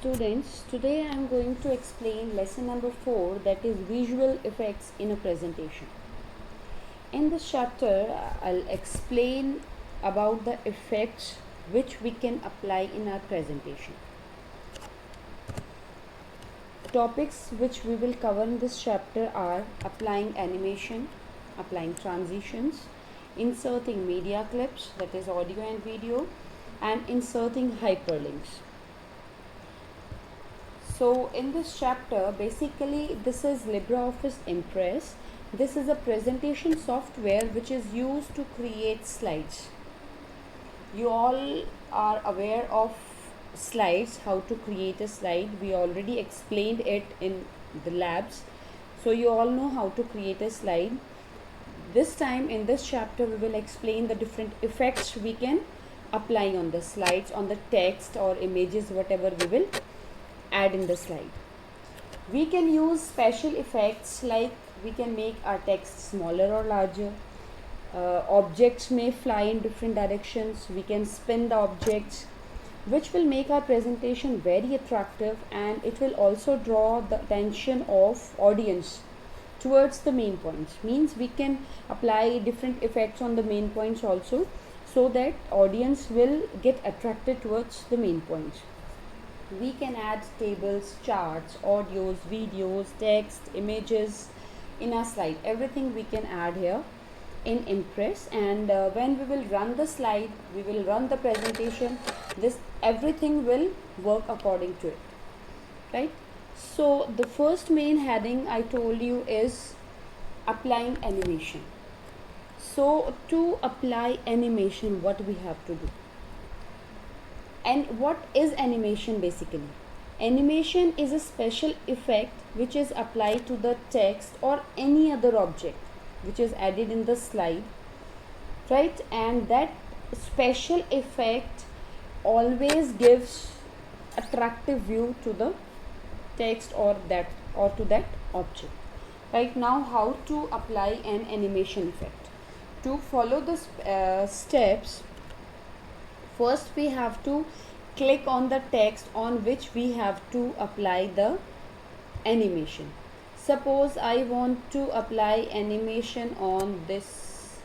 students, today I am going to explain lesson number 4, that is visual effects in a presentation. In this chapter, I'll explain about the effects which we can apply in our presentation. Topics which we will cover in this chapter are applying animation, applying transitions, inserting media clips, that is audio and video, and inserting hyperlinks. So in this chapter, basically this is LibreOffice Impress. This is a presentation software which is used to create slides. You all are aware of slides, how to create a slide. We already explained it in the labs. So you all know how to create a slide. This time in this chapter we will explain the different effects we can apply on the slides, on the text or images, whatever we will add in the slide. We can use special effects like we can make our text smaller or larger. Objects may fly in different directions. We can spin the objects, which will make our presentation very attractive, and it will also draw the attention of audience towards the main points. Means we can apply different effects on the main points also, so that audience will get attracted towards the main points. We can add tables, charts, audios, videos, text, images in our slide. Everything we can add here in Impress, and when we will run the slide, we will run the presentation, this everything will work according to it, right? So the first main heading I told you is applying animation. So to apply animation, what we have to do? And what is animation basically? Animation is a special effect which is applied to the text or any other object which is added in the slide, right? And that special effect always gives attractive view to the text or to that object. Right now, how to apply an animation effect? To follow the steps, first we have to click on the text on which we have to apply the animation. Suppose I want to apply animation on this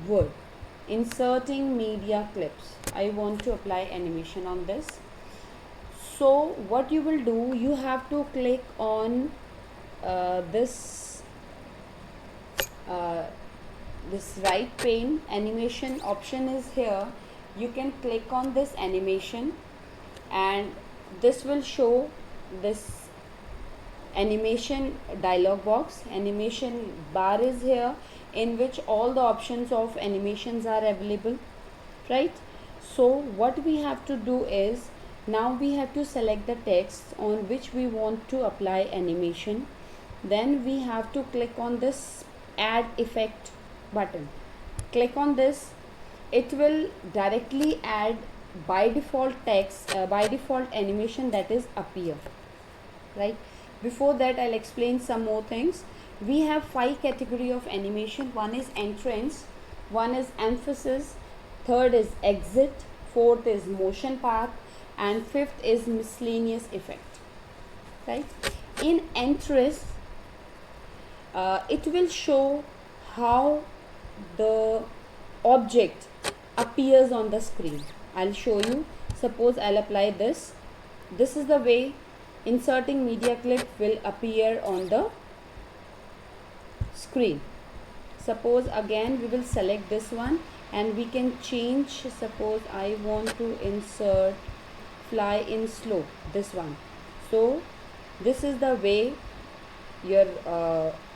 word, inserting media clips. I want to apply animation on this. So what you will do, you have to click on this right pane. Animation option is here. You can click on this animation, and this will show this animation dialog box. Animation bar is here, in which all the options of animations are available, right? So what we have to do is, now we have to select the text on which we want to apply animation. Then we have to click on this add effect button. Click on this. It will directly add by default text, by default animation that is appear, right? Before that, I'll explain some more things. We have 5 category of animation. One is entrance, one is emphasis, third is exit, fourth is motion path, and fifth is miscellaneous effect, right? In entrance, it will show how the object appears on the screen. I'll show you. Suppose I'll apply this. This is the way inserting media clip will appear on the screen. Suppose again we will select this one, and we can change. Suppose I want to insert fly in slow, this one. So this is the way your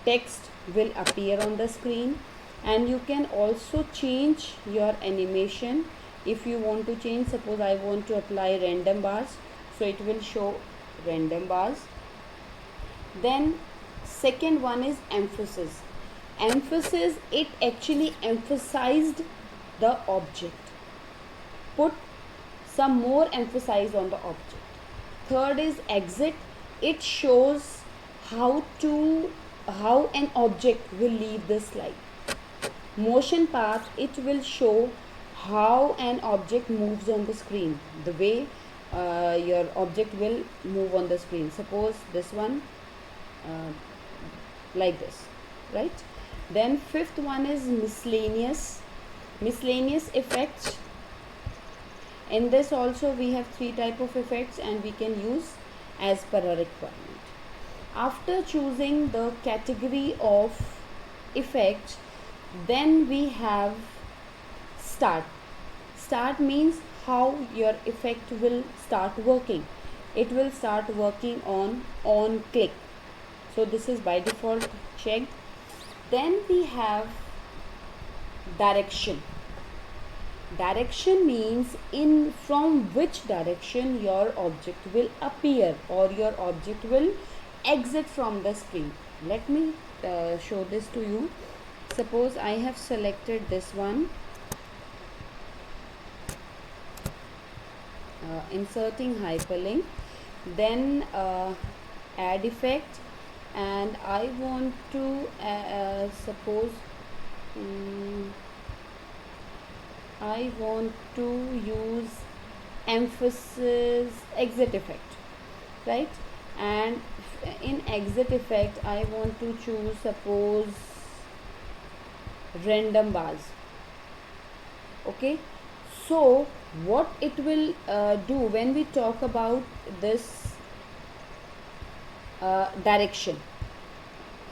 text will appear on the screen. And you can also change your animation if you want to change. Suppose I want to apply random bars, so it will show random bars. Then second one is emphasis. Emphasis, it actually emphasized the object, put some more emphasis on the object. Third is exit. It shows how an object will leave the slide. Motion path, it will show how an object moves on the screen, the way your object will move on the screen. Suppose this one uh, like this, right? Then fifth one is miscellaneous effects. In this also we have three type of effects and we can use as per our requirement. After choosing the category of effect, then we have start means how your effect will start working. It will start working on click, so this is by default checked. Then we have direction means in from which direction your object will appear or your object will exit from the screen. Let me show this to you. Suppose I have selected this one, inserting hyperlink, then add effect, and I want to suppose I want to use emphasis exit effect, right? And in exit effect I want to choose, suppose, random bars. Okay, so what it will do when we talk about this direction,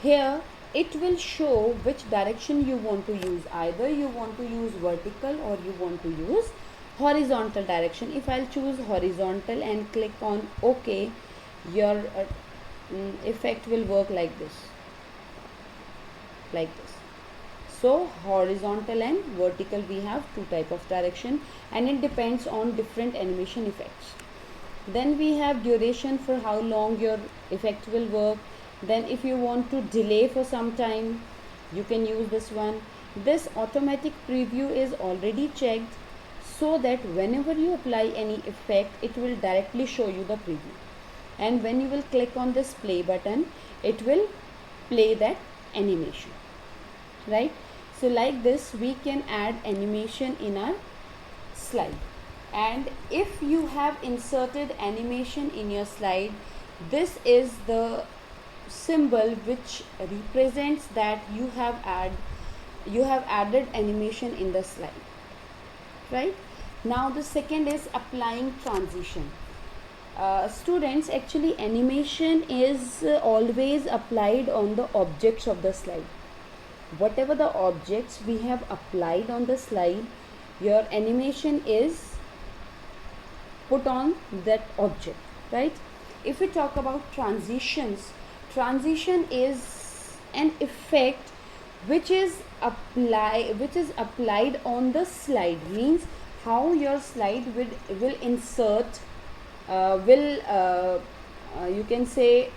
here it will show which direction you want to use. Either you want to use vertical or you want to use horizontal direction. If I'll choose horizontal and click on OK, your effect will work like this. So horizontal and vertical, we have two type of direction and it depends on different animation effects. Then we have duration, for how long your effect will work. Then if you want to delay for some time, you can use this one. This automatic preview is already checked, so that whenever you apply any effect, it will directly show you the preview, and when you will click on this play button, it will play that animation, right? So like this we can add animation in our slide. And if you have inserted animation in your slide, this is the symbol which represents that you have added animation in the slide, right? Now the second is applying transition. Students, actually animation is always applied on the objects of the slide. Whatever the objects we have applied on the slide, your animation is put on that object, right? If we talk about transitions, transition is an effect which is applied on the slide, means how your slide will insert you can say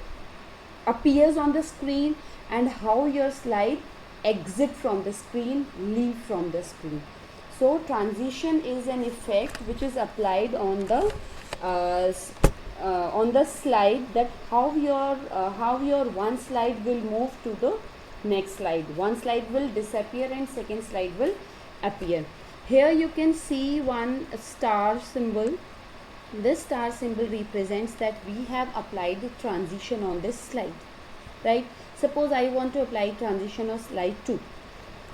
appears on the screen, and how your slide exit from the screen, leave from the screen. So transition is an effect which is applied on the slide, that how your one slide will move to the next slide. One slide will disappear and second slide will appear. Here you can see one star symbol. This star symbol represents that we have applied the transition on this slide, right? Suppose I want to apply transition on slide 2.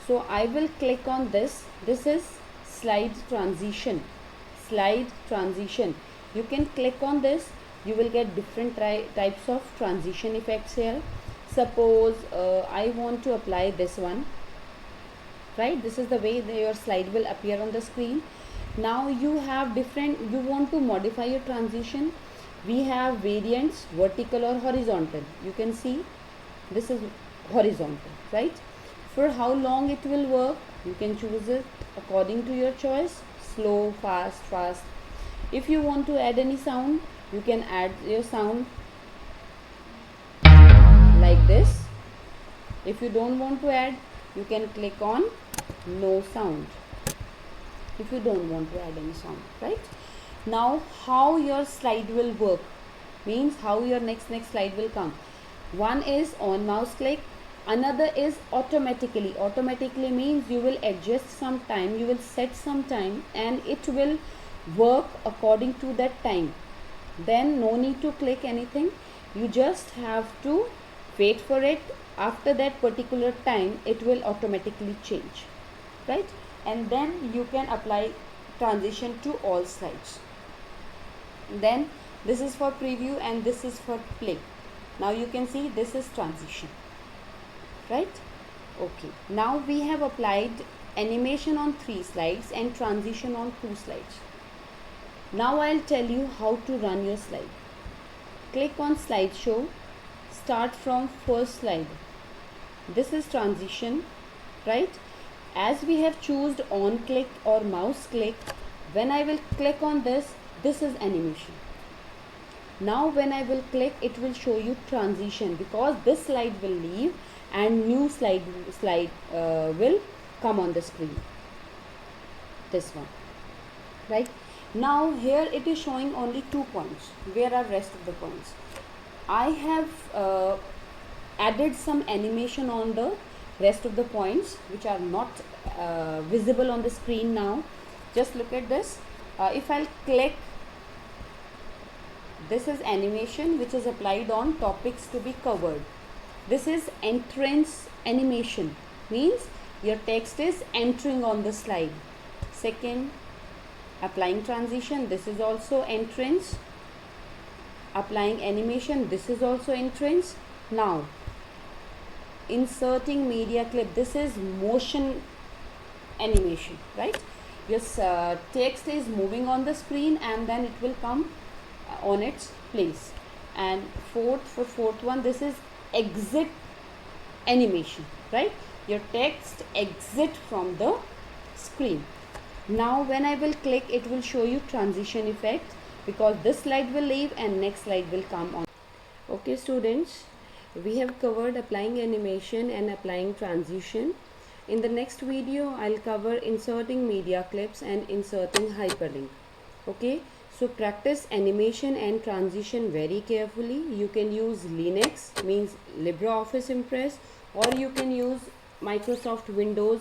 So I will click on this. This is slide transition. You can click on this. You will get different types of transition effects here. Suppose I want to apply this one, right? This is the way your slide will appear on the screen. Now you have you want to modify your transition. We have variants, vertical or horizontal. You can see this is horizontal, right? For how long it will work, you can choose it according to your choice, slow, fast. If you want to add any sound, you can add your sound like this. If you don't want to add, you can click on no sound if you don't want to add any sound, right? Now how your slide will work, means how your next slide will come. One is on mouse click, another is automatically means you will adjust some time, you will set some time, and it will work according to that time, then no need to click anything. You just have to wait for it. After that particular time it will automatically change, right? And then you can apply transition to all slides. Then this is for preview and this is for play. Now you can see this is transition, right? Okay, now we have applied animation on 3 slides and transition on 2 slides. Now I'll tell you how to run your slide. Click on slideshow, start from first slide. This is transition, right? As we have chosen on click or mouse click, when I will click on this, this is animation. Now when I will click, it will show you transition, because this slide will leave and new slide will come on the screen. This one, right? Now here it is showing only 2 points. Where are rest of the points? I have added some animation on the rest of the points which are not visible on the screen now. Just look at this. If I'll click, this is animation which is applied on topics to be covered. This is entrance animation, means your text is entering on the slide. Second, applying transition, this is also entrance. Applying animation, this is also entrance. Now inserting media clip, this is motion animation, right? Your text is moving on the screen and then it will come on its place. And fourth one, this is exit animation, right? Your text exit from the screen. Now when I will click, it will show you transition effect, because this slide will leave and next slide will come on. Okay students, we have covered applying animation and applying transition. In the next video I'll cover inserting media clips and inserting hyperlink. Okay, so practice animation and transition very carefully. You can use Linux, means LibreOffice Impress, or you can use Microsoft Windows,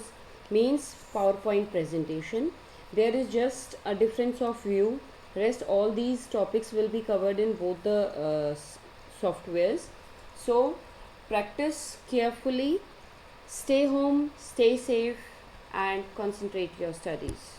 means PowerPoint presentation. There is just a difference of view. Rest all these topics will be covered in both the softwares. So practice carefully, stay home, stay safe and concentrate your studies.